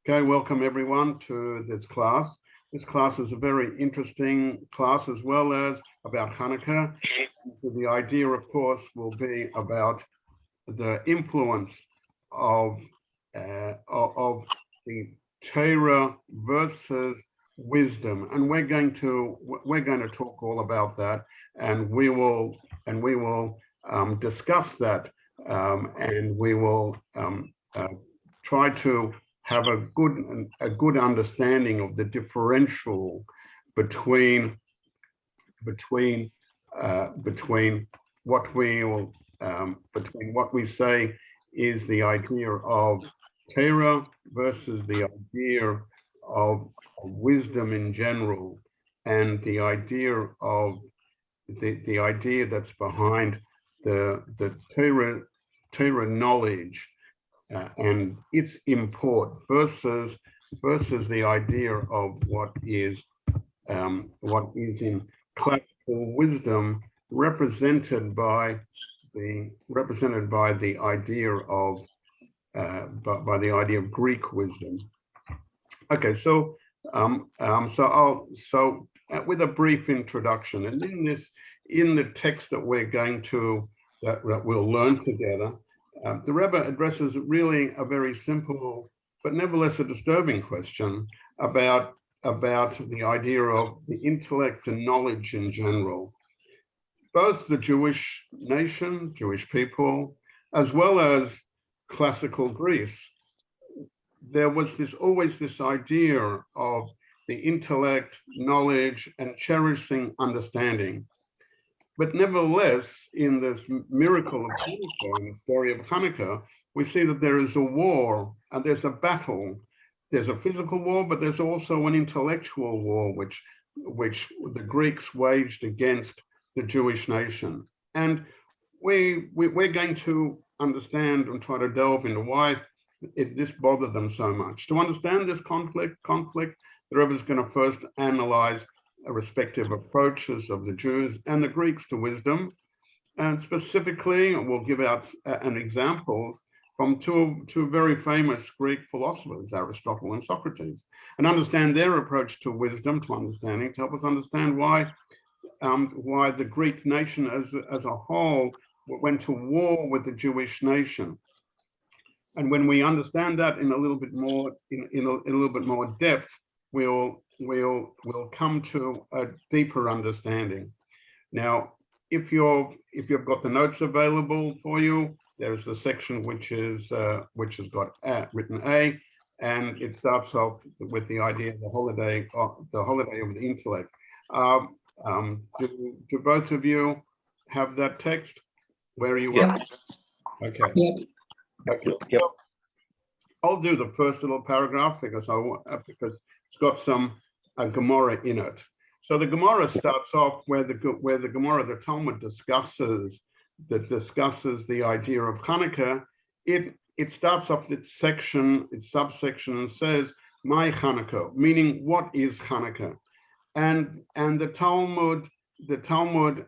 Okay, welcome everyone to this class. This class is a very interesting class as well as about Chanukah. The idea, of course, will be about the influence of the Torah versus wisdom, and we're going to talk all about that, and we will discuss that, and we will try to have a good understanding of the differential between what we say is the idea of Torah versus the idea of wisdom in general, and the idea of the idea that's behind the Torah knowledge and its import versus the idea of what is in classical wisdom represented by the idea of Greek wisdom. Okay, so with a brief introduction, and in the text that we'll learn together, the Rebbe addresses really a very simple but nevertheless a disturbing question about the idea of the intellect and knowledge in general. Both the Jewish nation, Jewish people, as well as classical Greece, there was always this idea of the intellect, knowledge, and cherishing understanding. But nevertheless, in this miracle of Chanukah, in the story of Chanukah, we see that there is a war and there's a battle. There's a physical war, but there's also an intellectual war which the Greeks waged against the Jewish nation. And we're going to understand and try to delve into why this bothered them so much. To understand this conflict, the Rebbe is going to first analyze respective approaches of the Jews and the Greeks to wisdom, and specifically we'll give out examples from two very famous Greek philosophers, Aristotle and Socrates, and understand their approach to wisdom, to understanding, to help us understand why the Greek nation as a whole went to war with the Jewish nation. And when we understand that in a little bit more depth, we'll come to a deeper understanding. Now, if you've got the notes available for you, there's the section which has got written A, and it starts off with the idea of the holiday of the intellect. Do both of you have that text? Where are you? Yes. Okay. Yep. Okay. Yep. I'll do the first little paragraph because it's got some Gemara in it. So the Gemara starts off where the Gemara, the Talmud discusses the idea of Chanukah. It starts off its subsection and says, "My Chanukah," meaning what is Chanukah, and the Talmud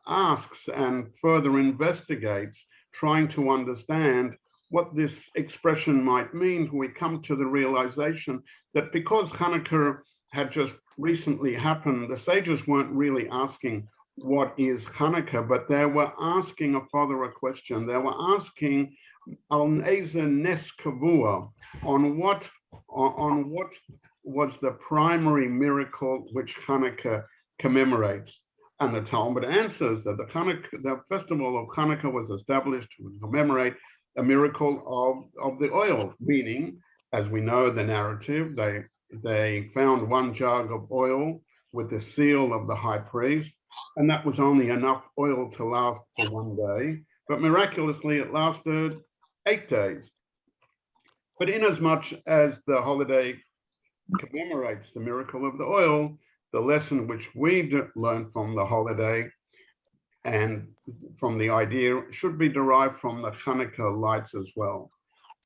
asks and further investigates, trying to understand what this expression might mean. We come to the realization that because Chanukah had just recently happened, the sages weren't really asking what is Chanukah, but they were asking a question. They were asking al neza nes kavua, on what was the primary miracle which Chanukah commemorates. And the Talmud answers that the festival of Chanukah was established to commemorate a miracle of the oil, meaning, as we know the narrative, they found one jug of oil with the seal of the high priest, and that was only enough oil to last for one day, but miraculously it lasted 8 days. But inasmuch as the holiday commemorates the miracle of the oil, the lesson which we learn from the holiday and from the idea should be derived from the Chanukah lights as well.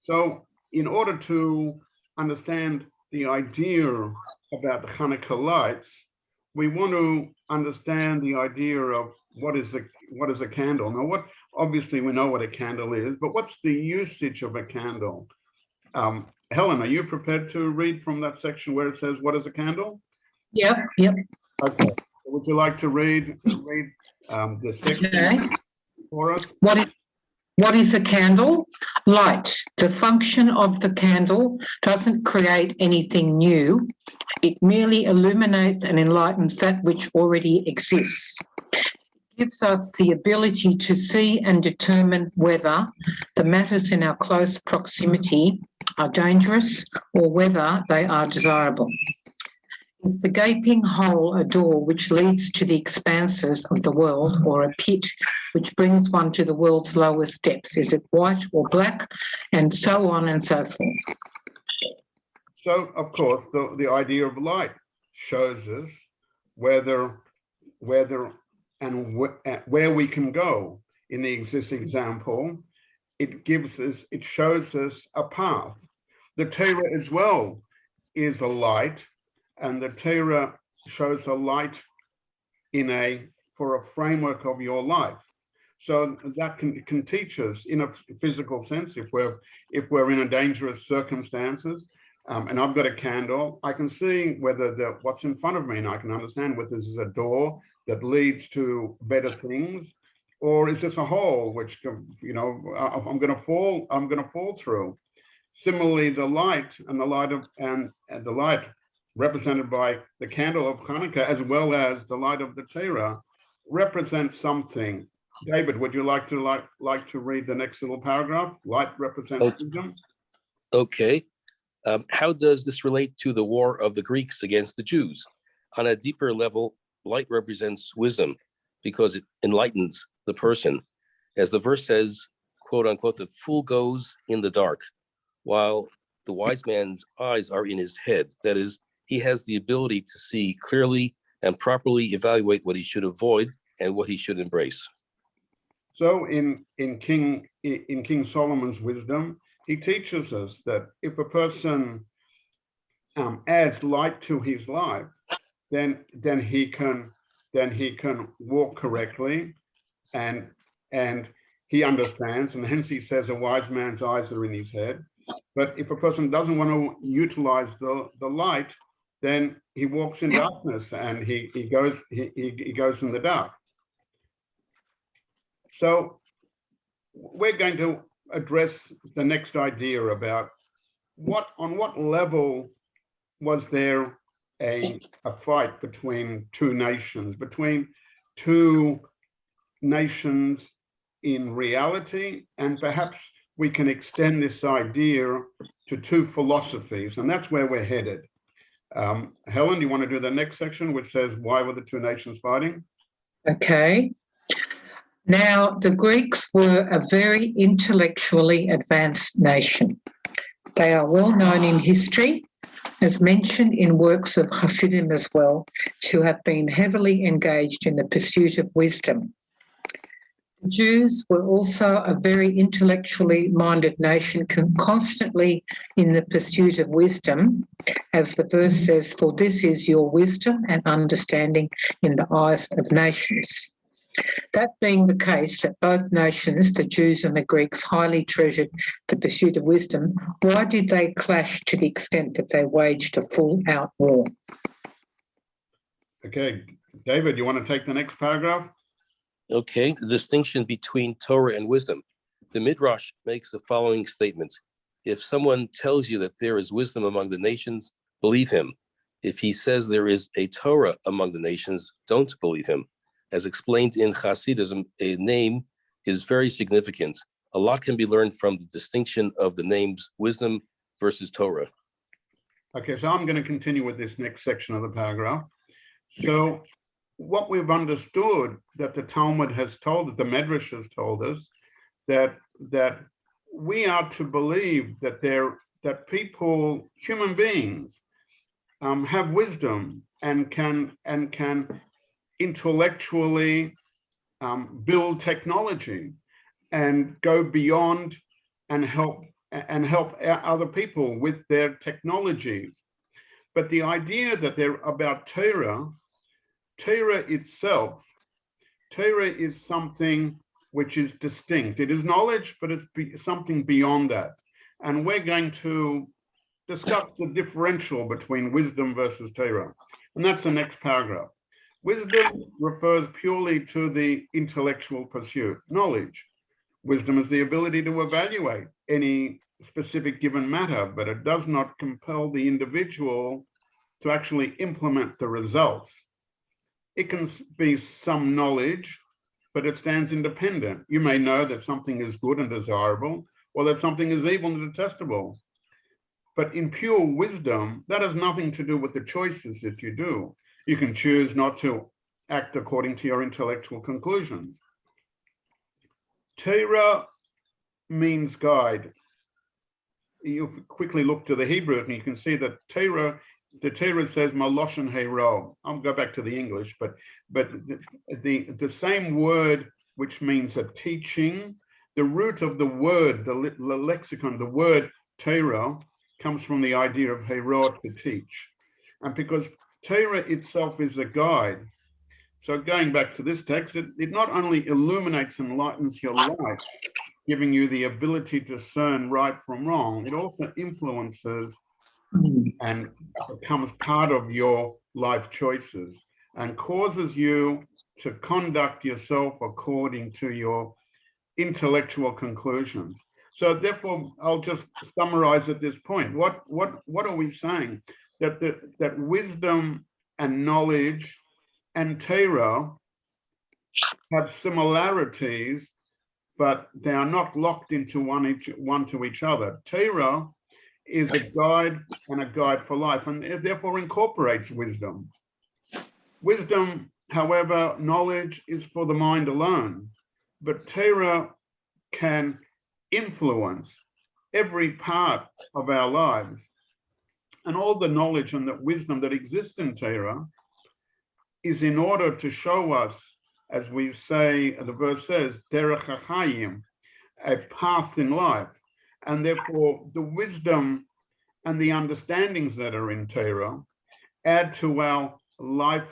So in order to understand the idea about the Chanukah lights, we want to understand the idea of what is a candle. Now, obviously we know what a candle is, but what's the usage of a candle? Helen, are you prepared to read from that section where it says, what is a candle? Yep, yep. Okay. Would you like to read the section Okay. for us? What is a candle? Light. The function of the candle doesn't create anything new. It merely illuminates and enlightens that which already exists. It gives us the ability to see and determine whether the matters in our close proximity are dangerous or whether they are desirable. Is the gaping hole a door which leads to the expanses of the world, or a pit which brings one to the world's lowest depths? Is it white or black? And so on and so forth. So, of course, the idea of light shows us whether and where we can go. In the existing example, it shows us a path. The Torah as well is a light, and the Torah shows a light for a framework of your life. So that can teach us in a physical sense, if we're in a dangerous circumstances, and I've got a candle, I can see whether what's in front of me, and I can understand whether this is a door that leads to better things, or is this a hole which, I'm going to fall through. Similarly, the light and the light represented by the candle of Chanukah, as well as the light of the Torah, represents something. David, would you like to read the next little paragraph? Light represents wisdom. Okay. How does this relate to the war of the Greeks against the Jews? On a deeper level, light represents wisdom because it enlightens the person. As the verse says, quote unquote, the fool goes in the dark, while the wise man's eyes are in his head. That is, he has the ability to see clearly and properly evaluate what he should avoid and what he should embrace. So in King Solomon's wisdom, he teaches us that if a person adds light to his life, then he can walk correctly, and he understands, and hence he says a wise man's eyes are in his head. But if a person doesn't want to utilize the light, then he walks in darkness, and he goes in the dark. So we're going to address the next idea about on what level was there a fight between two nations in reality, and perhaps we can extend this idea to two philosophies, and that's where we're headed. Helen, do you want to do the next section, which says, why were the two nations fighting? Okay. Now, the Greeks were a very intellectually advanced nation. They are well known in history, as mentioned in works of Hasidim as well, to have been heavily engaged in the pursuit of wisdom. The Jews were also a very intellectually minded nation, constantly in the pursuit of wisdom, as the verse says, for this is your wisdom and understanding in the eyes of nations. That being the case that both nations, the Jews and the Greeks, highly treasured the pursuit of wisdom, why did they clash to the extent that they waged a full-out war? Okay, David, you want to take the next paragraph? Okay, the distinction between Torah and wisdom. The Midrash makes the following statement. If someone tells you that there is wisdom among the nations, believe him. If he says there is a Torah among the nations, don't believe him. As explained in Hasidism, a name is very significant. A lot can be learned from the distinction of the names wisdom versus Torah. Okay, so I'm going to continue with this next section of the paragraph. So what we've understood that the Talmud has told us, the Medrash has told us, that we are to believe that people, human beings, have wisdom and can intellectually build technology and go beyond and help other people with their technologies. But the idea that they're about Torah itself, Torah is something which is distinct. It is knowledge, but it's something beyond that. And we're going to discuss the differential between wisdom versus Torah. And that's the next paragraph. Wisdom refers purely to the intellectual pursuit, knowledge. Wisdom is the ability to evaluate any specific given matter, but it does not compel the individual to actually implement the results. It can be some knowledge, but it stands independent. You may know that something is good and desirable, or that something is evil and detestable. But in pure wisdom, that has nothing to do with the choices that you do. You can choose not to act according to your intellectual conclusions. Torah means guide. You quickly look to the Hebrew and you can see that the Torah says Maloshen Hero. I'll go back to the English, but the same word which means a teaching, the root of the word, the lexicon, the word Torah comes from the idea of Hero, to teach. And because Torah itself is a guide, so going back to this text, it not only illuminates and enlightens your life, giving you the ability to discern right from wrong, it also influences and becomes part of your life choices and causes you to conduct yourself according to your intellectual conclusions. So therefore, I'll just summarize at this point. What are we saying? That wisdom and knowledge and Torah have similarities, but they are not locked into one to each other. Torah is a guide and a guide for life, and it therefore incorporates wisdom. Wisdom, however, knowledge is for the mind alone, but Torah can influence every part of our lives. And all the knowledge and the wisdom that exists in Torah is in order to show us, as we say, the verse says, derech hachayim, a path in life. And therefore, the wisdom and the understandings that are in Torah add to our life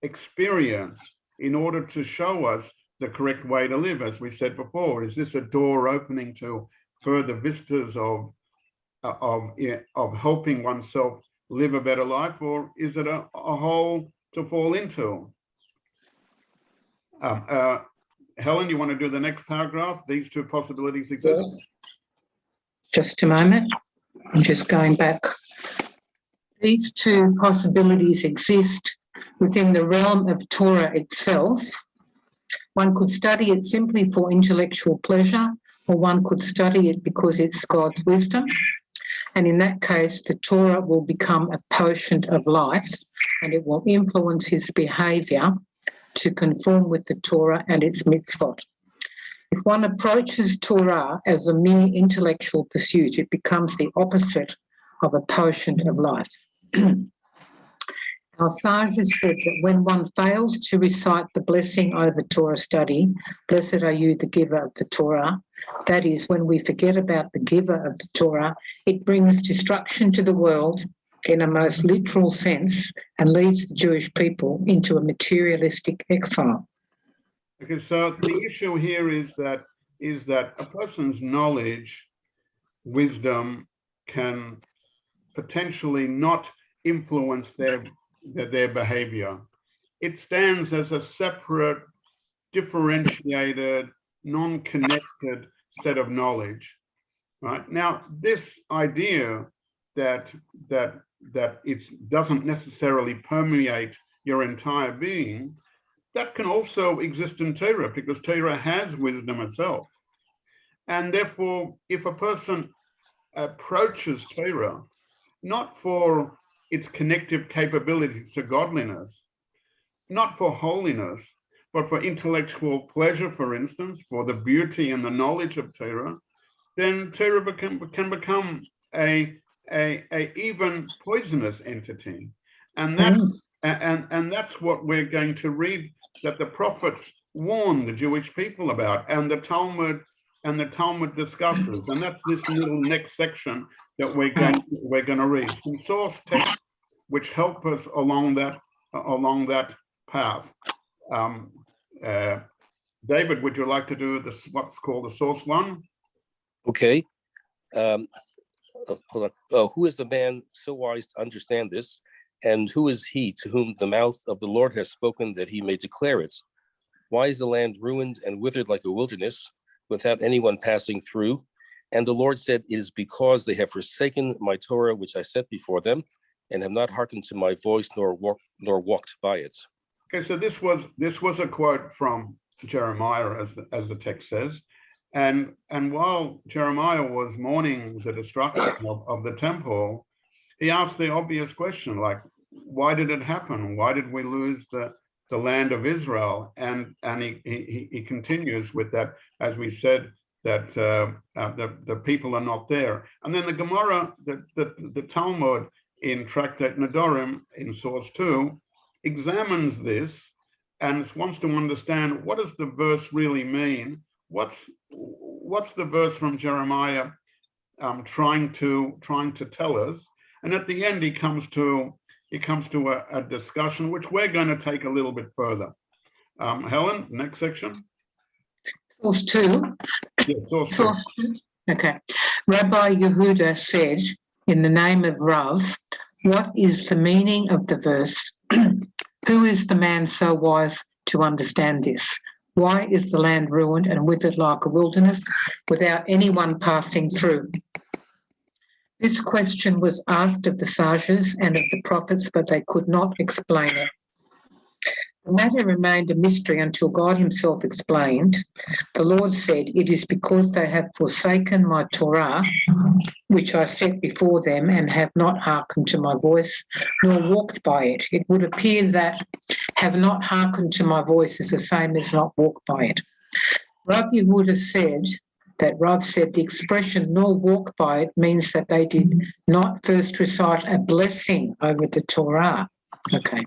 experience in order to show us the correct way to live. As we said before, is this a door opening to further vistas of helping oneself live a better life, or is it a hole to fall into? Helen, you want to do the next paragraph? These two possibilities exist. Yes. Just a moment. I'm just going back. These two possibilities exist within the realm of Torah itself. One could study it simply for intellectual pleasure, or one could study it because it's God's wisdom. And in that case, the Torah will become a potion of life, and it will influence his behaviour to conform with the Torah and its mitzvot. If one approaches Torah as a mere intellectual pursuit, it becomes the opposite of a potion of life. Our sages said that when one fails to recite the blessing over Torah study, blessed are you, the giver of the Torah, that is, when we forget about the giver of the Torah, it brings destruction to the world in a most literal sense and leads the Jewish people into a materialistic exile. Okay, so the issue here is that a person's knowledge, wisdom can potentially not influence their behavior. It stands as a separate, differentiated, non-connected set of knowledge. Right now, this idea that it doesn't necessarily permeate your entire being, that can also exist in Torah, because Torah has wisdom itself. And therefore, if a person approaches Torah not for its connective capability to godliness, not for holiness, but for intellectual pleasure, for instance, for the beauty and the knowledge of Torah, then Torah can become a even poisonous entity. And that's what we're going to read, that the prophets warn the Jewish people about, and the Talmud discusses. And that's this little next section that we're going to read. Some source text which help us along that path. David, would you like to do what's called the source one? Okay. hold on. Who is the man so wise to understand this? And who is he to whom the mouth of the Lord has spoken that he may declare it? Why is the land ruined and withered like a wilderness, without anyone passing through? And the Lord said, it is because they have forsaken my Torah, which I set before them, and have not hearkened to my voice, nor walked by it. Okay, so this was a quote from Jeremiah, as the text says, and while Jeremiah was mourning the destruction of the temple, he asked the obvious question, like, why did it happen? Why did we lose the land of Israel? And he continues with that, as we said, that the people are not there. And then the Gemara, the Talmud in Tractate Nedarim in source 2 examines this and wants to understand, what does the verse really mean? What's the verse from Jeremiah trying to tell us? And at the end, he comes to a discussion which we're going to take a little bit further. Helen, next section. Source 2. Yeah, source 2. Okay. Rabbi Yehuda said, in the name of Rav, what is the meaning of the verse? Who is the man so wise to understand this? Why is the land ruined and withered like a wilderness without anyone passing through? This question was asked of the sages and of the prophets, but they could not explain it. The matter remained a mystery until God himself explained. The Lord said, it is because they have forsaken my Torah, which I set before them, and have not hearkened to my voice, nor walked by it. It would appear that have not hearkened to my voice is the same as not walked by it. Rav Yehuda said the expression nor walk by it means that they did not first recite a blessing over the Torah. Okay.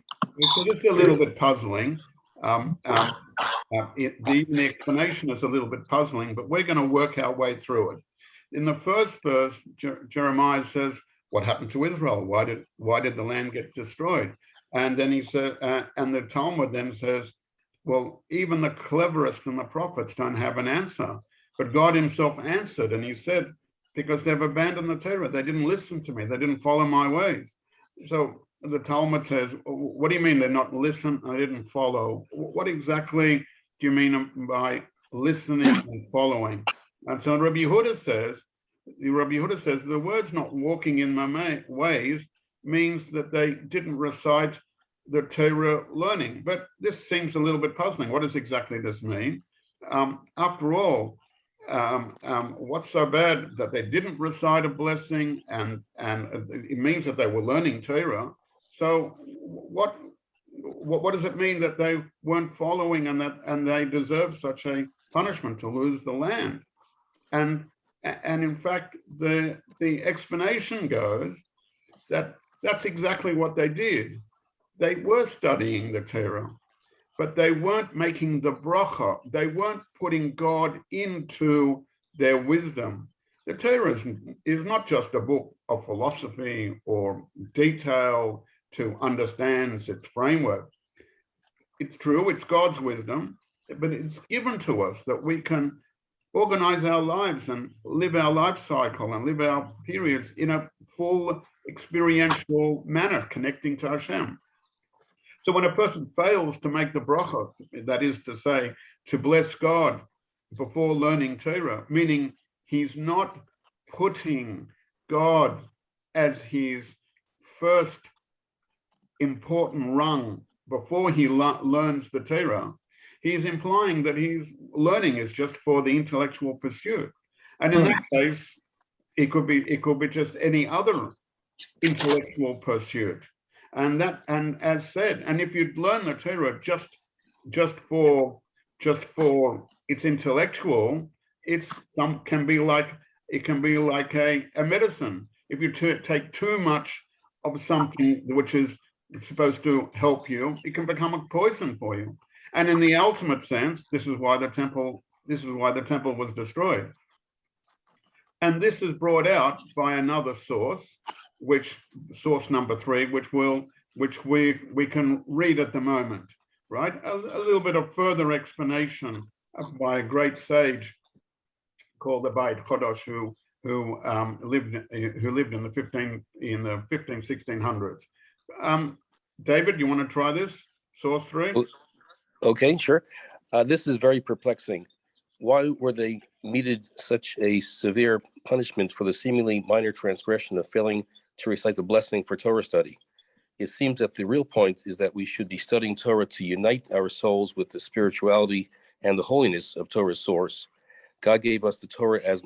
So this is a little bit puzzling. The explanation is a little bit puzzling, but we're going to work our way through it. In the first verse, Jeremiah says, what happened to Israel? Why did the land get destroyed? And then he said, and the Talmud then says, well, even the cleverest and the prophets don't have an answer. But God himself answered, and he said, because they've abandoned the Torah, they didn't listen to me, they didn't follow my ways. So the Talmud says, what do you mean they're not listening? I didn't follow. What exactly do you mean by listening and following? And so Rabbi Yehuda says, the words not walking in my ways means that they didn't recite the Torah learning. But this seems a little bit puzzling. What does exactly this mean? After all, what's so bad that they didn't recite a blessing, and it means that they were learning Torah. So what does it mean that they weren't following and they deserve such a punishment to lose the land? And in fact, the explanation goes that that's exactly what they did. They were studying the Torah, but they weren't making the bracha. They weren't putting God into their wisdom. The Torah is not just a book of philosophy or detail to understand its framework. It's true, it's God's wisdom, but it's given to us that we can organize our lives and live our life cycle and live our periods in a full experiential manner, connecting to Hashem. So when a person fails to make the bracha, that is to say, to bless God before learning Torah, meaning he's not putting God as his first important rung before he learns the Torah, he's implying that his learning is just for the intellectual pursuit. And in that case, it could be just any other intellectual pursuit. And as said, and if you learn the Torah just for its intellectual, it can be like a medicine. If you take too much of something which is supposed to help you, it can become a poison for you. And in the ultimate sense, this is why the temple was destroyed. And this is brought out by another source, source number 3, which we can read at the moment, right? A little bit of further explanation by a great sage called the Beit Chodosh, who who lived in the 1600s. David, you want to try this? Source 3? Okay, sure. This is very perplexing. Why were they meted such a severe punishment for the seemingly minor transgression of failing to recite the blessing for Torah study? It seems that the real point is that we should be studying Torah to unite our souls with the spirituality and the holiness of Torah's source. God gave us the Torah as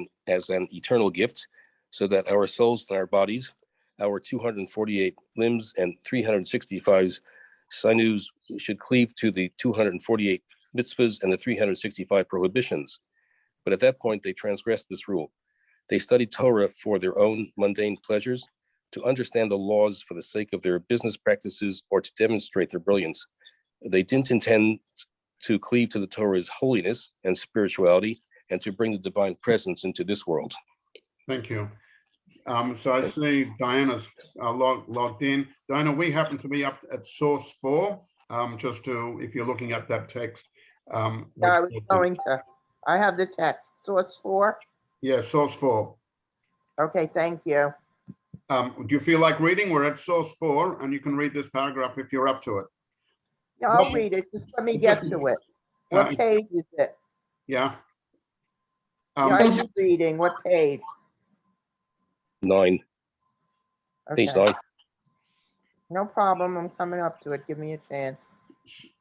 an eternal gift so that our souls and our bodies, our 248 limbs and 365 sinus should cleave to the 248 mitzvahs and the 365 prohibitions. But at that point, they transgressed this rule. They studied Torah for their own mundane pleasures, to understand the laws for the sake of their business practices, or to demonstrate their brilliance. They didn't intend to cleave to the Torah's holiness and spirituality and to bring the divine presence into this world. Thank you. So I see Diana's logged in. Diana, we happen to be up at source 4, just to, if you're looking at that text. Yeah, I was going to. I have the text. Source 4? Yeah, source 4. Okay, thank you. Do you feel like reading? We're at source 4, and you can read this paragraph if you're up to it. Yeah, I'll read it. Just let me get to it. What page is it? Yeah. Yeah, I'm reading. What page? 9. Okay. Page 9. No problem. I'm coming up to it. Give me a chance.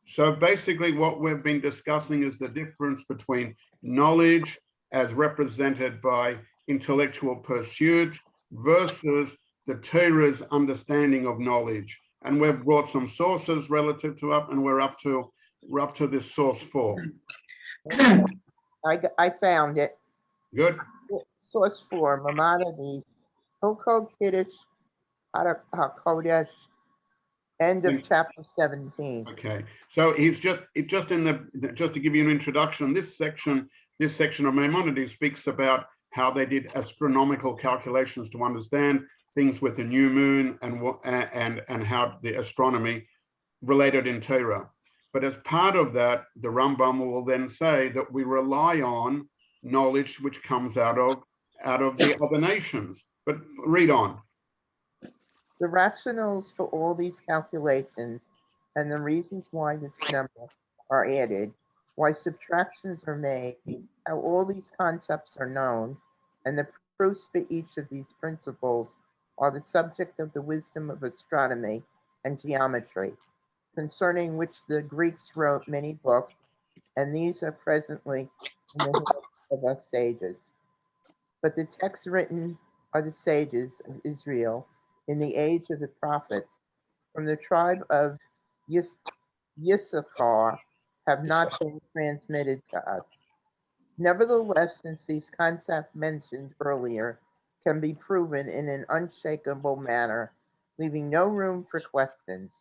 So basically what we've been discussing is the difference between knowledge as represented by intellectual pursuit versus the Torah's understanding of knowledge. And we've brought some sources relative to and we're up to this source 4. I found it. Good. Source 4, Maimonides, Hilkot Kiddush, HaKodesh, end of chapter 17. Okay, so he's just to give you an introduction, this section of Maimonides speaks about how they did astronomical calculations to understand things with the new moon and how the astronomy related in Torah. But as part of that, the Rambam will then say that we rely on knowledge which comes out of the other nations. But read on. The rationales for all these calculations and the reasons why this number are added, why subtractions are made, how all these concepts are known, and the proofs for each of these principles are the subject of the wisdom of astronomy and geometry, concerning which the Greeks wrote many books, and these are presently in the hands of us sages. But the texts written by the sages of Israel in the age of the prophets from the tribe of Yissachar have not been transmitted to us. Nevertheless, since these concepts mentioned earlier can be proven in an unshakable manner, leaving no room for questions,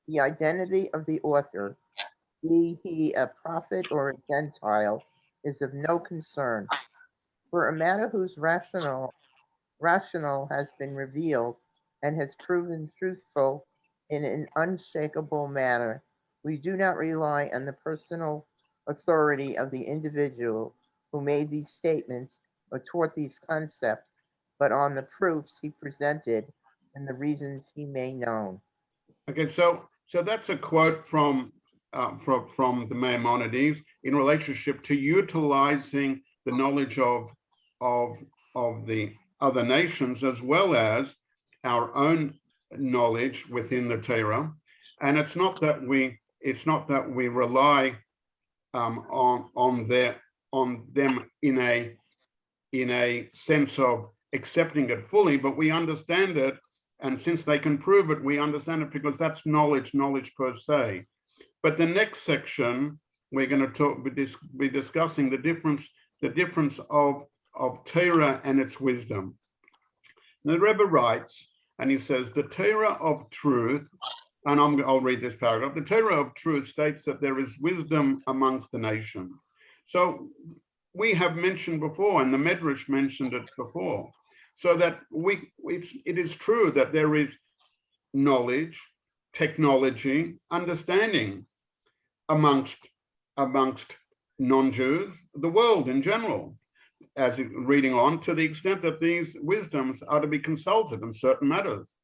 the identity of the author, be he a prophet or a Gentile, is of no concern. For a matter whose rational has been revealed and has proven truthful in an unshakable manner, we do not rely on the personal authority of the individual who made these statements or taught these concepts, but on the proofs he presented and the reasons he made known. Okay, so that's a quote from the Maimonides in relationship to utilizing the knowledge of the other nations as well as our own knowledge within the Torah. And it's not that we rely on them in a sense of accepting it fully, but we understand it, and since they can prove it, we understand it because that's knowledge per se. But the next section we're going to be discussing the difference of Torah and its wisdom. The Rebbe writes, and he says, the Torah of truth, and I'll read this paragraph, the Torah of truth states that there is wisdom amongst the nations. So we have mentioned before, and the Medrash mentioned it before, so that it is true that there is knowledge, technology, understanding amongst non-Jews, the world in general. as reading on, to the extent that these wisdoms are to be consulted in certain matters,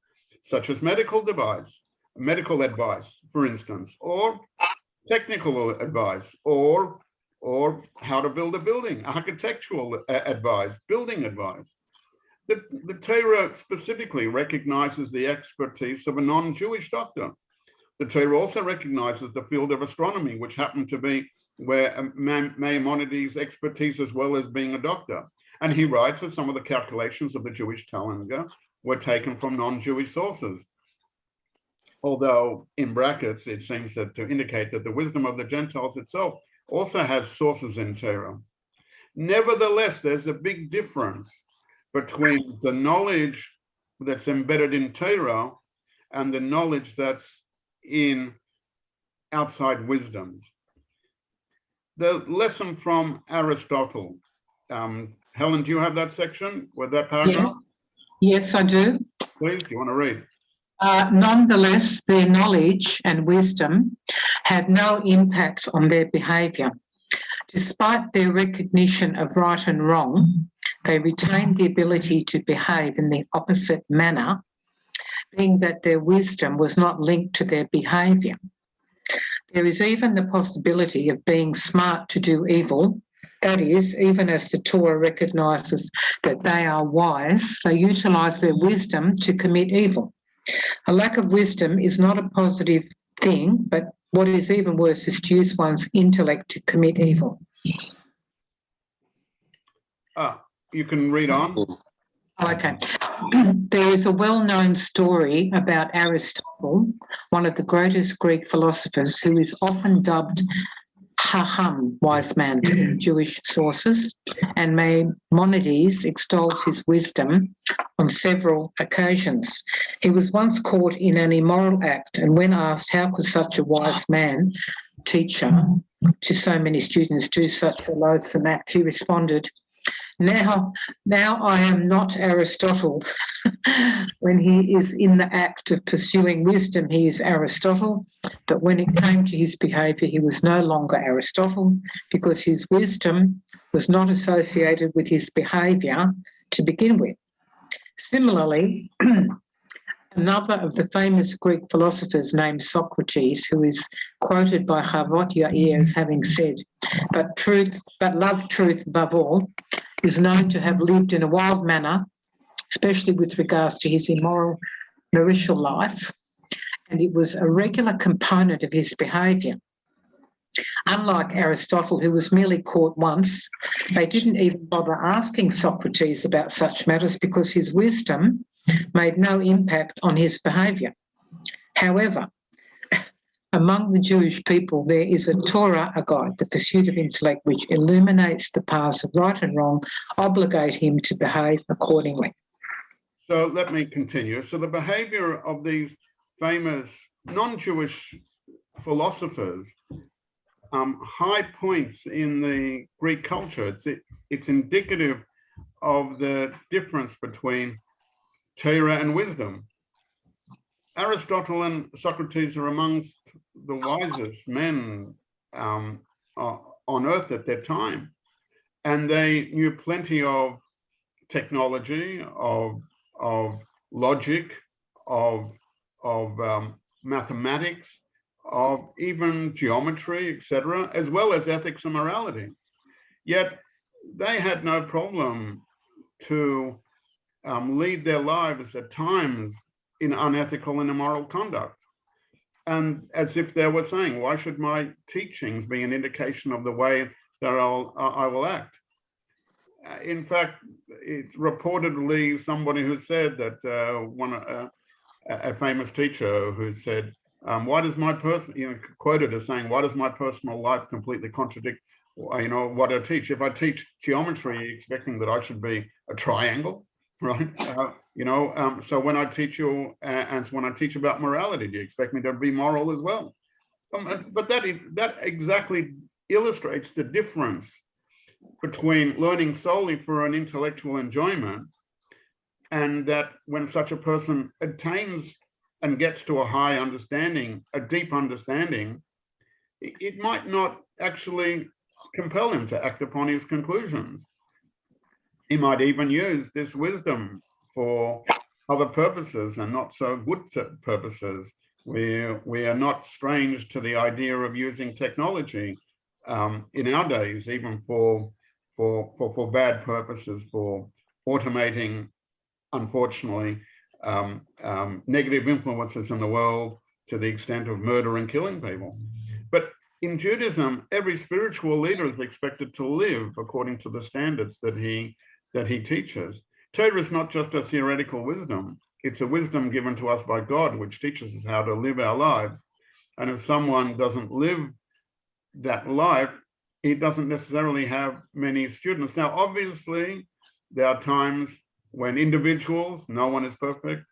such as medical advice, for instance, or technical advice, or how to build a building, architectural advice, building advice. The Torah specifically recognizes the expertise of a non-Jewish doctor. The Torah also recognizes the field of astronomy, which happened to be where Maimonides' expertise, as well as being a doctor. And he writes that some of the calculations of the Jewish Chanukah were taken from non-Jewish sources. Although, in brackets, it seems that to indicate that the wisdom of the Gentiles itself also has sources in Torah. Nevertheless, there's a big difference between the knowledge that's embedded in Torah and the knowledge that's in outside wisdoms. The lesson from Aristotle. Helen, do you have that section with that paragraph? Yeah. Yes, I do. Please, do you want to read? Nonetheless, their knowledge and wisdom had no impact on their behaviour. Despite their recognition of right and wrong, they retained the ability to behave in the opposite manner, being that their wisdom was not linked to their behaviour. There is even the possibility of being smart to do evil. That is, even as the Torah recognises that they are wise, they utilise their wisdom to commit evil. A lack of wisdom is not a positive thing, but what is even worse is to use one's intellect to commit evil. You can read on. Okay. There is a well-known story about Aristotle, one of the greatest Greek philosophers, who is often dubbed Chacham, wise man, in Jewish sources, and Maimonides extols his wisdom on several occasions. He was once caught in an immoral act, and when asked how could such a wise man, teacher to so many students, do such a loathsome act, he responded, Now I am not Aristotle. When he is in the act of pursuing wisdom, he is Aristotle. But when it came to his behaviour, he was no longer Aristotle because his wisdom was not associated with his behaviour to begin with. Similarly, another of the famous Greek philosophers named Socrates, who is quoted by Chavot Yair as having said, but love truth above all, is known to have lived in a wild manner, especially with regards to his immoral marital life, and it was a regular component of his behaviour. Unlike Aristotle, who was merely caught once, they didn't even bother asking Socrates about such matters because his wisdom made no impact on his behaviour. However, among the Jewish people, there is a Torah, a guide, the pursuit of intellect, which illuminates the paths of right and wrong, obligate him to behave accordingly. So let me continue. So the behavior of these famous non-Jewish philosophers, high points in the Greek culture. It's indicative of the difference between Torah and wisdom. Aristotle and Socrates are amongst the wisest men on earth at their time, and they knew plenty of technology, of logic, of mathematics, of even geometry, etc., as well as ethics and morality. Yet they had no problem to lead their lives at times in unethical and immoral conduct. And as if they were saying, why should my teachings be an indication of the way that I will act? In fact, it's reportedly somebody who said that a famous teacher who said, why does my quoted as saying, why does my personal life completely contradict, what I teach? If I teach geometry, you're expecting that I should be a triangle, right? So when I teach you, and when I teach about morality, do you expect me to be moral as well? But that exactly illustrates the difference between learning solely for an intellectual enjoyment, and that when such a person attains and gets to a high understanding, a deep understanding, it might not actually compel him to act upon his conclusions. he might even use this wisdom for other purposes and not so good purposes. We are not strange to the idea of using technology in our days, even for bad purposes, for automating, unfortunately, negative influences in the world to the extent of murder and killing people. But in Judaism, every spiritual leader is expected to live according to the standards that he teaches. Torah is not just a theoretical wisdom. It's a wisdom given to us by God, which teaches us how to live our lives. And if someone doesn't live that life, he doesn't necessarily have many students. Now, obviously, there are times when individuals, no one is perfect.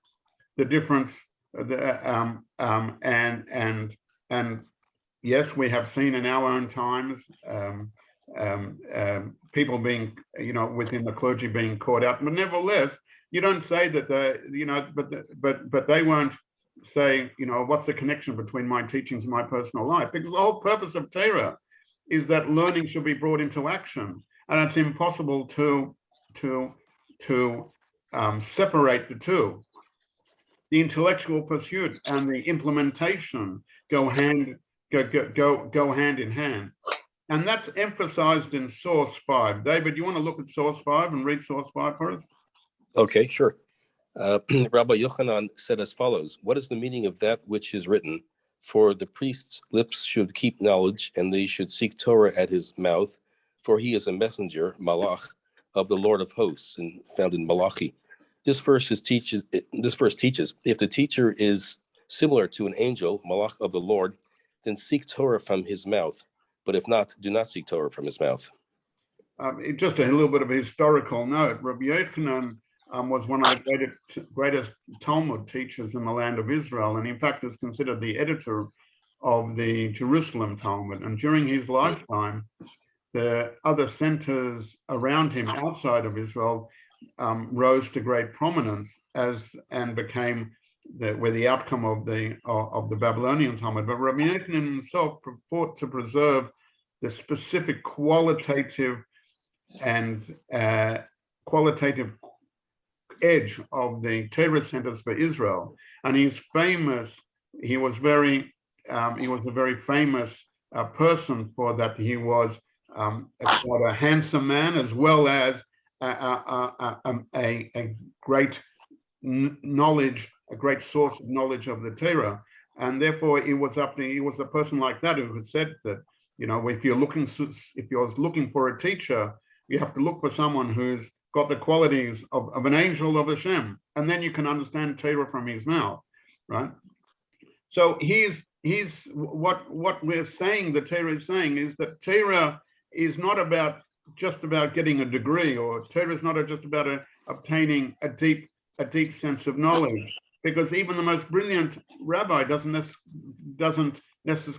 The difference, and yes, we have seen in our own times people being, within the clergy being caught out. But nevertheless, you don't say that but they won't say, what's the connection between my teachings and my personal life? Because the whole purpose of Torah is that learning should be brought into action, and it's impossible to separate the two. The intellectual pursuit and the implementation go hand in hand. And that's emphasized in source 5. David, you want to look at source 5 and read source 5 for us? Okay, sure. Rabbi Yochanan said as follows: what is the meaning of that which is written? For the priest's lips should keep knowledge, and they should seek Torah at his mouth, for he is a messenger, malach, of the Lord of hosts, and found in Malachi. This verse teaches, if the teacher is similar to an angel, malach of the Lord, then seek Torah from his mouth. But if not, do not seek Torah from his mouth. Just a little bit of a historical note. Rabbi Yochanan was one of the greatest Talmud teachers in the land of Israel, and in fact is considered the editor of the Jerusalem Talmud. And during his lifetime, the other centers around him outside of Israel rose to great prominence and became the outcome of the Babylonian Talmud. But Rabbi Yochanan himself fought to preserve the specific qualitative edge of the Torah centers for Israel, and he was a very famous person for that. He was quite a handsome man, as well as a great knowledge, a great source of knowledge of the Torah, and therefore he was a person like that who said that, if you're looking for a teacher, you have to look for someone who's got the qualities of an angel of Hashem, and then you can understand Torah from his mouth, right? So he's what we're saying, the Torah is saying, is that Torah is not just about getting a degree, or Torah is not just about obtaining a deep sense of knowledge, because even the most brilliant rabbi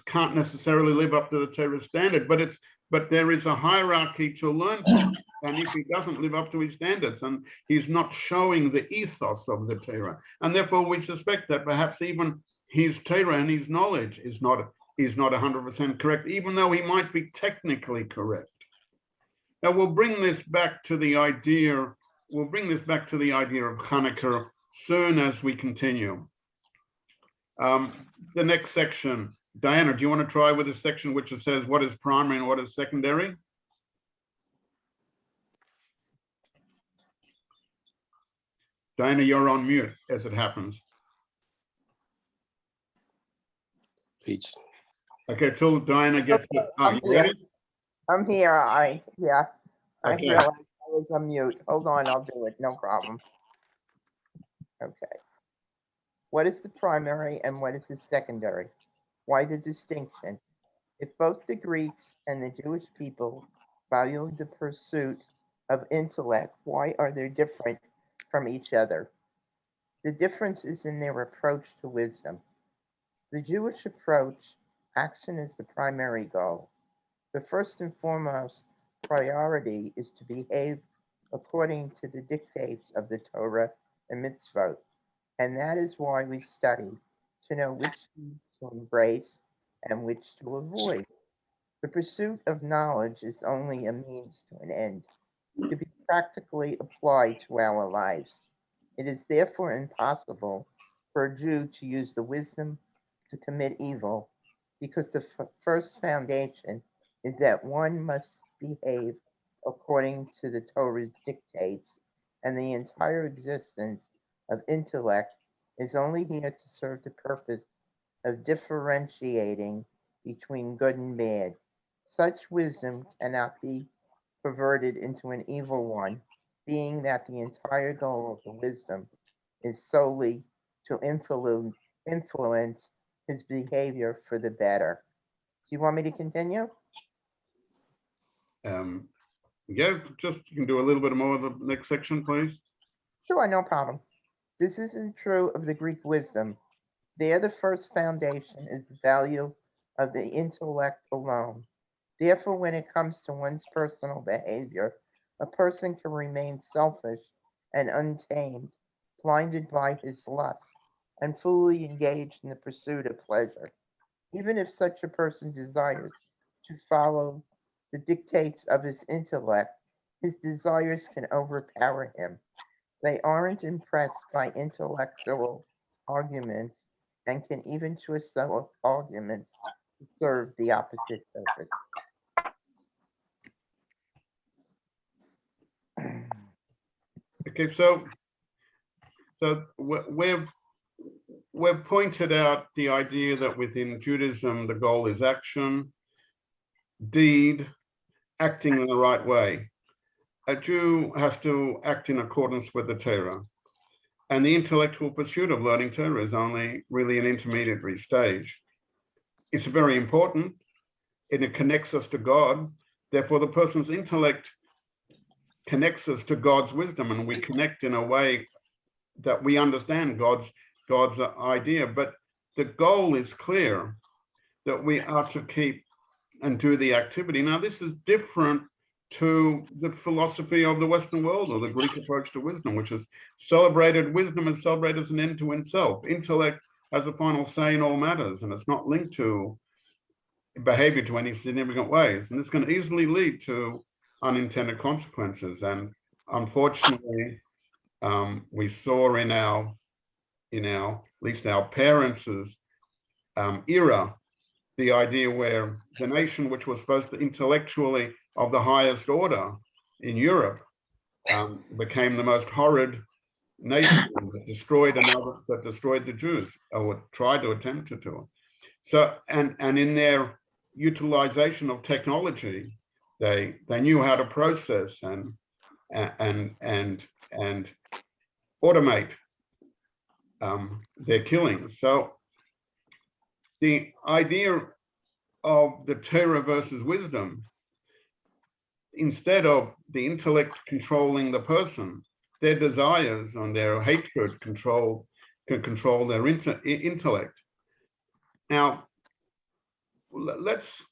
can't necessarily live up to the Torah standard, but there is a hierarchy to learn from, and if he doesn't live up to his standards, and he's not showing the ethos of the Torah, and therefore we suspect that perhaps even his Torah and his knowledge is not 100% correct, even though he might be technically correct. Now we'll bring this back to the idea of Chanukah soon as we continue. The next section, Diana, do you want to try with this section which says what is primary and what is secondary? Diana, you're on mute as it happens. Page. Okay, till Diana gets to, I'm you ready? I'm here. I Okay. realized I was on mute. Hold on, I'll do it. No problem. Okay. What is the primary and what is the secondary? Why the distinction? If both the Greeks and the Jewish people value the pursuit of intellect, why are they different from each other? The difference is in their approach to wisdom. The Jewish approach, action is the primary goal. The first and foremost priority is to behave according to the dictates of the Torah and mitzvot, and that is why we study, to know which to embrace and which to avoid. The pursuit of knowledge is only a means to an end. To be practically apply to our lives. It is therefore impossible for a Jew to use the wisdom to commit evil, because the first foundation is that one must behave according to the Torah's dictates, and the entire existence of intellect is only here to serve the purpose of differentiating between good and bad. Such wisdom cannot be perverted into an evil one, being that the entire goal of the wisdom is solely to influence his behavior for the better. Do you want me to continue? Yeah, just you can do a little bit more of the next section, please. Sure, no problem. This isn't true of the Greek wisdom. There, the first foundation is the value of the intellect alone. Therefore, when it comes to one's personal behavior, a person can remain selfish and untamed, blinded by his lust, and fully engaged in the pursuit of pleasure. Even if such a person desires to follow the dictates of his intellect, his desires can overpower him. They aren't impressed by intellectual arguments and can even twist those arguments to serve the opposite purpose. Okay, so we've pointed out the idea that within Judaism, the goal is action, deed, acting in the right way. A Jew has to act in accordance with the Torah. And the intellectual pursuit of learning Torah is only really an intermediary stage. It's very important, and it connects us to God. Therefore, the person's intellect connects us to God's wisdom, and we connect in a way that we understand God's idea. But the goal is clear, that we are to keep and do the activity. Now, this is different to the philosophy of the Western world, or the Greek approach to wisdom, which is wisdom is celebrated as an end to itself. Intellect has a final say in all matters, and it's not linked to behavior to any significant ways. And this can easily lead to unintended consequences. And unfortunately, we saw in at least our parents' era, the idea where the nation which was supposed to intellectually of the highest order in Europe became the most horrid nation that destroyed the Jews, or tried to attempt to do it. So, and in their utilization of technology, they knew how to process and automate their killings. So the idea of the Torah versus wisdom, instead of the intellect controlling the person, their desires and their hatred can control their intellect. Now, let's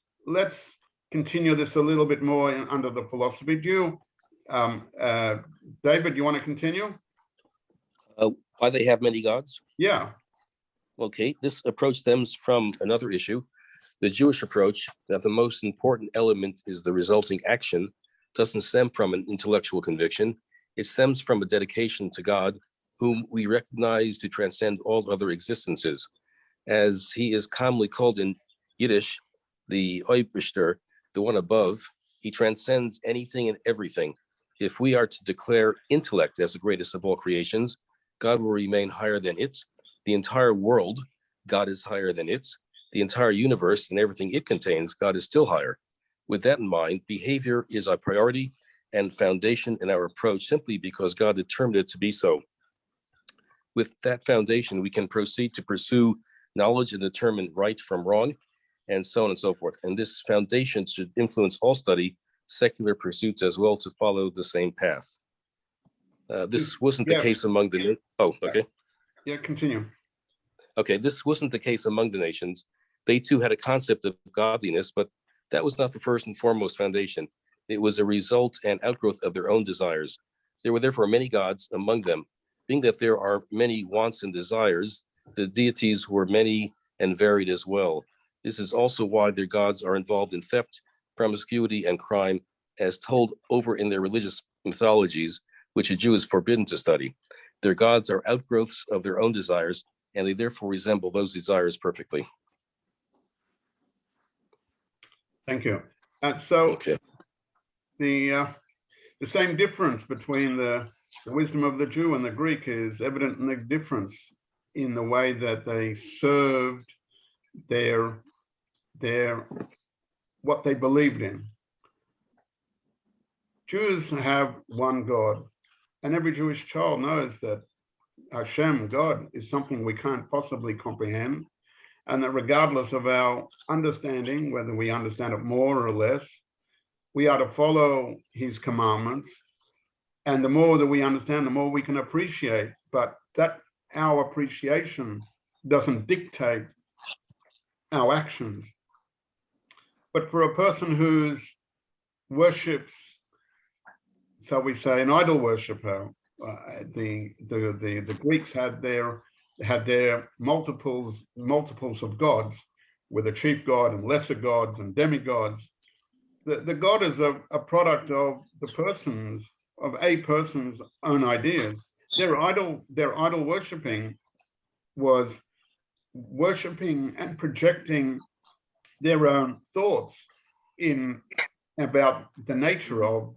continue this a little bit more under the philosophy. Do you, David, you want to continue? Why they have many gods? Yeah. Okay, this approach stems from another issue, the Jewish approach, that the most important element is the resulting action, doesn't stem from an intellectual conviction. It stems from a dedication to God, whom we recognize to transcend all other existences. As he is commonly called in Yiddish, the Oibishter, the one above, he transcends anything and everything. If we are to declare intellect as the greatest of all creations, God will remain higher than it. The entire world, God is higher than it. The entire universe and everything it contains, God is still higher. With that in mind, behavior is our priority and foundation in our approach, simply because God determined it to be so. With that foundation, we can proceed to pursue knowledge and determine right from wrong, and so on and so forth. And this foundation should influence all study, secular pursuits as well, to follow the same path. This wasn't the case among the... Oh, okay. Yeah, continue. Okay, this wasn't the case among the nations. They too had a concept of godliness, but that was not the first and foremost foundation. It was a result and outgrowth of their own desires. There were therefore many gods among them. Being that there are many wants and desires, the deities were many and varied as well. This is also why their gods are involved in theft, promiscuity, and crime, as told over in their religious mythologies, which a Jew is forbidden to study. Their gods are outgrowths of their own desires, and they therefore resemble those desires perfectly. Thank you. So Okay. the same difference between the wisdom of the Jew and the Greek is evident in the difference in the way that they served their what they believed in. Jews have one God, and every Jewish child knows that Hashem, God, is something we can't possibly comprehend, and that regardless of our understanding, whether we understand it more or less, we are to follow his commandments. And the more that we understand, the more we can appreciate, but that our appreciation doesn't dictate our actions. But for a person who worships, so we say, an idol worshiper, the Greeks had their multiples of gods, with a chief god and lesser gods and demigods. The god is a product of a person's own ideas. Their idol worshipping was worshipping and projecting their own thoughts about the nature of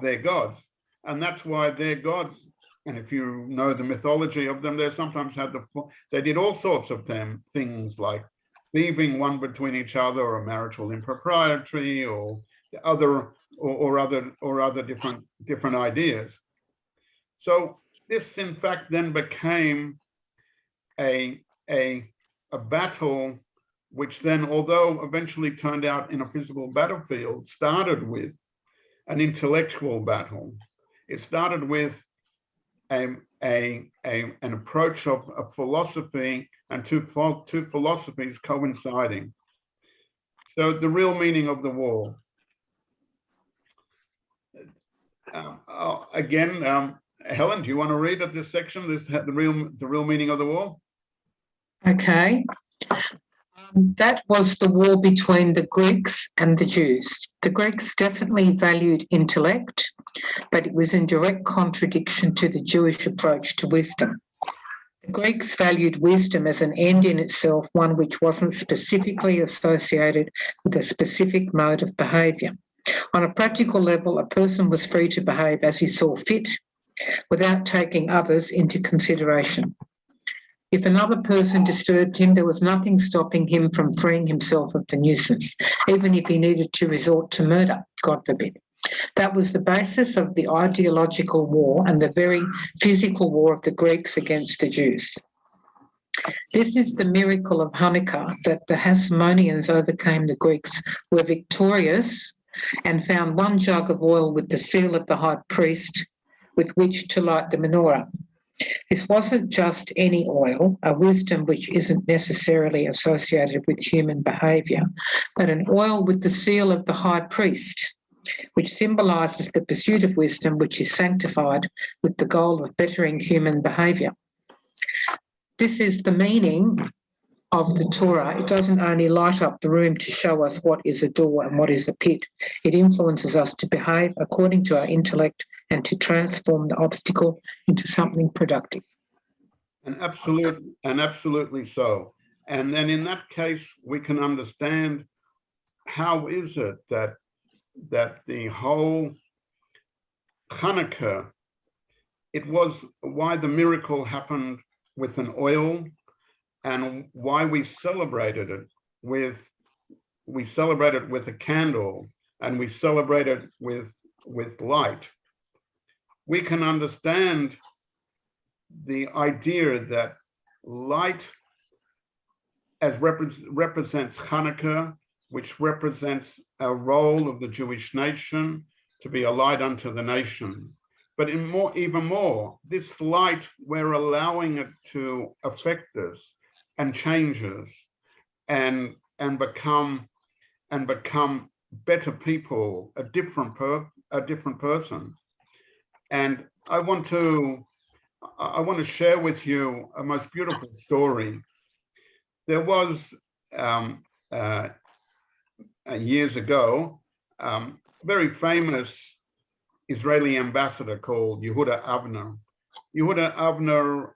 their gods. And that's why their gods, and if you know the mythology of them, they sometimes they did all sorts of things like thieving one between each other, or marital impropriety, or other different ideas. So this, in fact, then became a battle, which then, although eventually turned out in a physical battlefield, started with an intellectual battle. It started with an approach of a philosophy and two philosophies coinciding. So the real meaning of the war. Again, Helen, do you want to read at this section, the real meaning of the war? Okay. That was the war between the Greeks and the Jews. The Greeks definitely valued intellect, but it was in direct contradiction to the Jewish approach to wisdom. The Greeks valued wisdom as an end in itself, one which wasn't specifically associated with a specific mode of behaviour. On a practical level, a person was free to behave as he saw fit, without taking others into consideration. If another person disturbed him, there was nothing stopping him from freeing himself of the nuisance, even if he needed to resort to murder, God forbid. That was the basis of the ideological war and the very physical war of the Greeks against the Jews. This is the miracle of Chanukah, that the Hasmoneans overcame the Greeks, were victorious, and found one jug of oil with the seal of the high priest with which to light the menorah. This wasn't just any oil, a wisdom which isn't necessarily associated with human behaviour, but an oil with the seal of the high priest, which symbolises the pursuit of wisdom, which is sanctified with the goal of bettering human behaviour. This is the meaning of the Torah. It doesn't only light up the room to show us what is a door and what is a pit. It influences us to behave according to our intellect and to transform the obstacle into something productive. And absolutely so. And then in that case, we can understand how is it that the whole Chanukah, it was why the miracle happened with an oil, and why we celebrated it with a candle, and we celebrate it with light. We can understand the idea that light as represents Chanukah, which represents a role of the Jewish nation to be a light unto the nation. But even more, this light, we're allowing it to affect us and change us and become better people, a different person. And I want to share with you a most beautiful story. There was years ago very famous Israeli ambassador called Yehuda Avner. Yehuda Avner,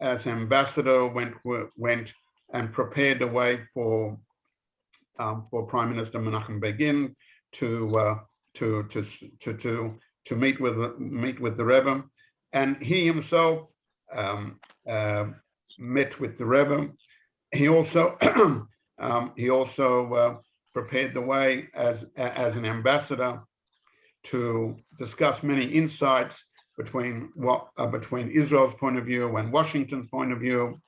as ambassador, went and prepared the way for Prime Minister Menachem Begin to meet with the Rebbe, and he himself met with the Rebbe. He also prepared the way as an ambassador to discuss many insights between Israel's point of view and Washington's point of view.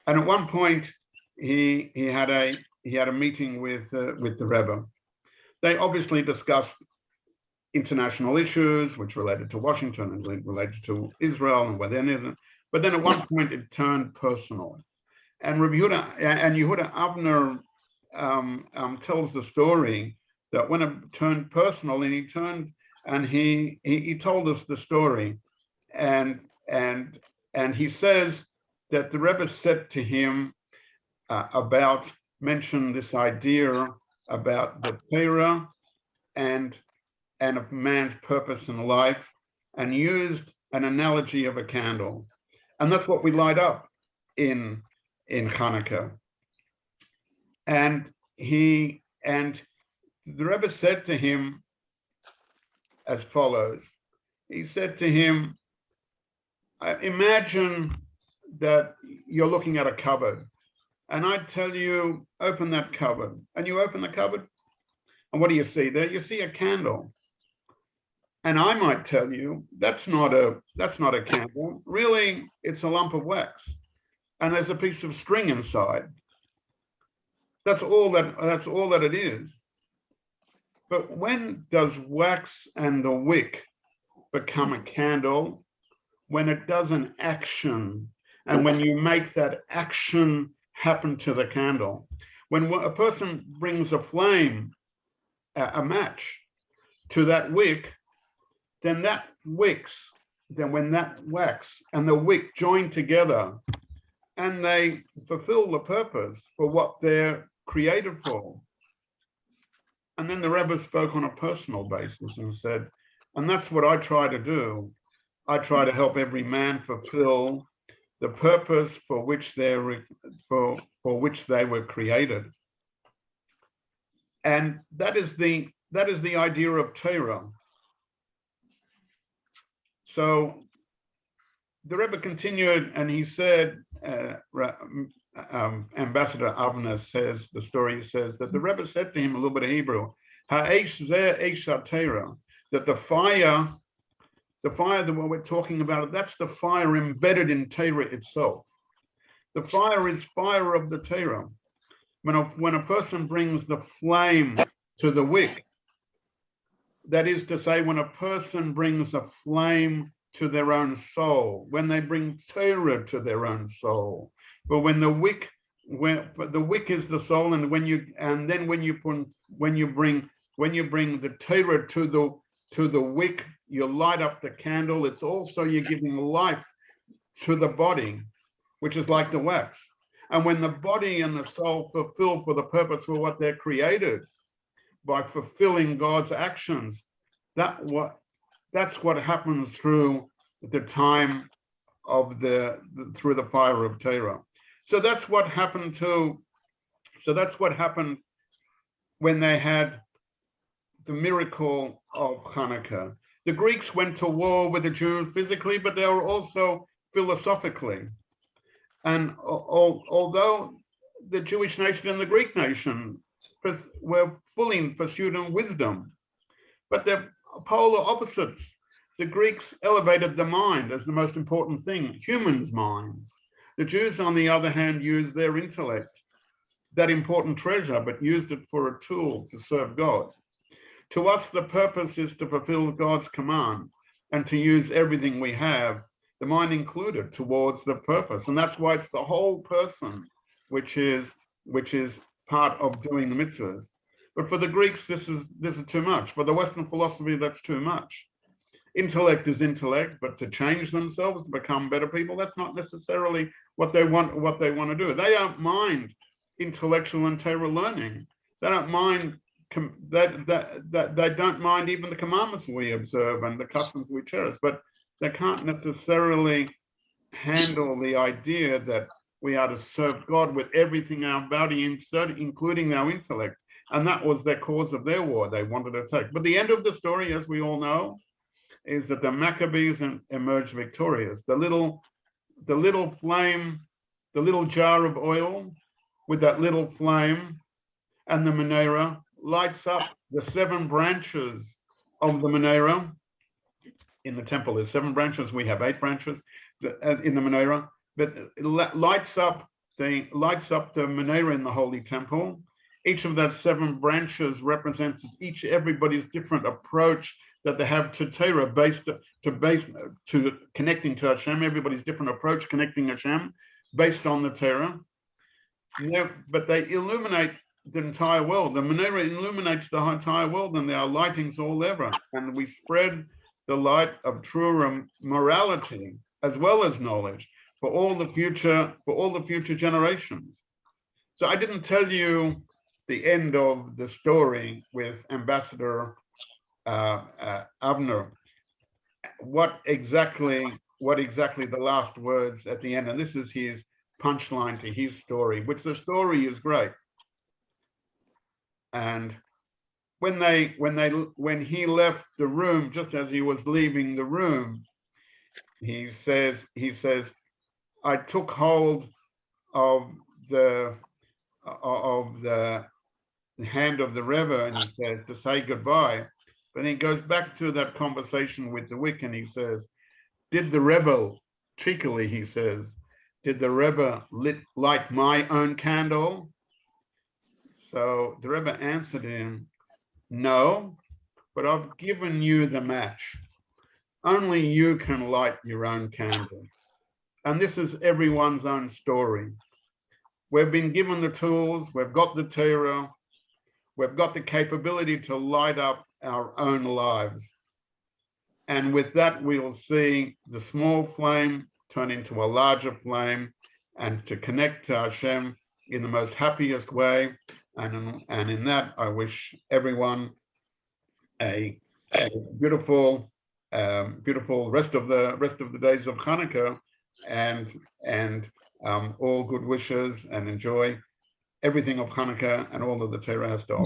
And at one point, he had a meeting with the Rebbe. They obviously discussed international issues which related to Washington and related to Israel and within. But then at one point it turned personal. And Yehuda Avner tells the story that when it turned personal, and he told us the story, and he says that the Rebbe said to him mentioned this idea about the Torah and a man's purpose in life, and used an analogy of a candle, and that's what we light up in Chanukah. And the Rebbe said to him as follows. He said to him, imagine that you're looking at a cupboard, and I tell you, open that cupboard, and you open the cupboard, and what do you see there? You see a candle. And I might tell you, that's not a candle. Really, it's a lump of wax, and there's a piece of string inside. That's all that it is. But when does wax and the wick become a candle? When it does an action, and when you make that action happen to the candle. When a person brings a flame, a match, to that wick, then when that wax and the wick join together, and they fulfill the purpose for what they're created for. And then the Rebbe spoke on a personal basis and said, and that's what I try to do. I try to help every man fulfill the purpose for which they were created. And that is the idea of Torah. So the Rebbe continued, and he said, Ambassador Avner says, the story says that the Rebbe said to him, a little bit of Hebrew, Ha'esh zeh eish ha'Torah, that the fire that we're talking about, that's the fire embedded in Torah itself. The fire is fire of the Torah. When a person brings the flame to the wick, that is to say, when a person brings a flame to their own soul, when they bring Torah to their own soul, but when the wick is the soul, and when you bring the Torah to the wick, you light up the candle. It's also you're giving life to the body, which is like the wax. And when the body and the soul fulfill for the purpose for what they're created, by fulfilling God's actions, that's what happens through the time of through the fire of Torah. So that's what happened when they had the miracle of Chanukah. The Greeks went to war with the Jews physically, but they were also philosophically. And although the Jewish nation and the Greek nation were fully in pursuit of wisdom, but they're polar opposites. The Greeks elevated the mind as the most important thing, humans' minds. The Jews, on the other hand, used their intellect, that important treasure, but used it for a tool to serve God. To us, the purpose is to fulfill God's command and to use everything we have, the mind included, towards the purpose. And that's why it's the whole person, which is part of doing the mitzvahs. But for the Greeks, this is too much. For the Western philosophy, that's too much. Intellect is intellect, but to change themselves, to become better people, that's not necessarily what they want to do. They don't mind intellectual and Torah learning. They don't mind they don't mind even the commandments we observe and the customs we cherish, but they can't necessarily handle the idea that we are to serve God with everything in our body, including our intellect. And that was their cause of their war. They wanted to take. But the end of the story, as we all know, is that the Maccabees emerged victorious. The little flame, the little jar of oil with that little flame and the menorah lights up the 7 branches of the menorah. In the temple, there's 7 branches. We have 8 branches in the menorah, but it lights up the menorah in the holy temple. Each of those 7 branches represents everybody's different approach that they have to Torah, to connecting to Hashem. Everybody's different approach connecting Hashem based on the Torah. But they illuminate the entire world. The menorah illuminates the entire world, and there are lightings all over. And we spread the light of true morality as well as knowledge for all the future generations. So I didn't tell you the end of the story with Ambassador Avner. What exactly the last words at the end, and this is his punchline to his story, which the story is great. And when he left the room, just as he was leaving the room, he says, I took hold of the hand of the Rebbe, and he says, to say goodbye. But he goes back to that conversation with the wick, and he says, did the Rebbe, cheekily he says, did the Rebbe light my own candle? So the Rebbe answered him, no, but I've given you the match. Only you can light your own candle. And this is everyone's own story. We've been given the tools, we've got the Torah, we've got the capability to light up our own lives. And with that, we will see the small flame turn into a larger flame, and to connect to Hashem in the most happiest way. And in that, I wish everyone a beautiful rest of the days of Chanukah, and all good wishes, and enjoy everything of Chanukah and all that the Torah has to offer.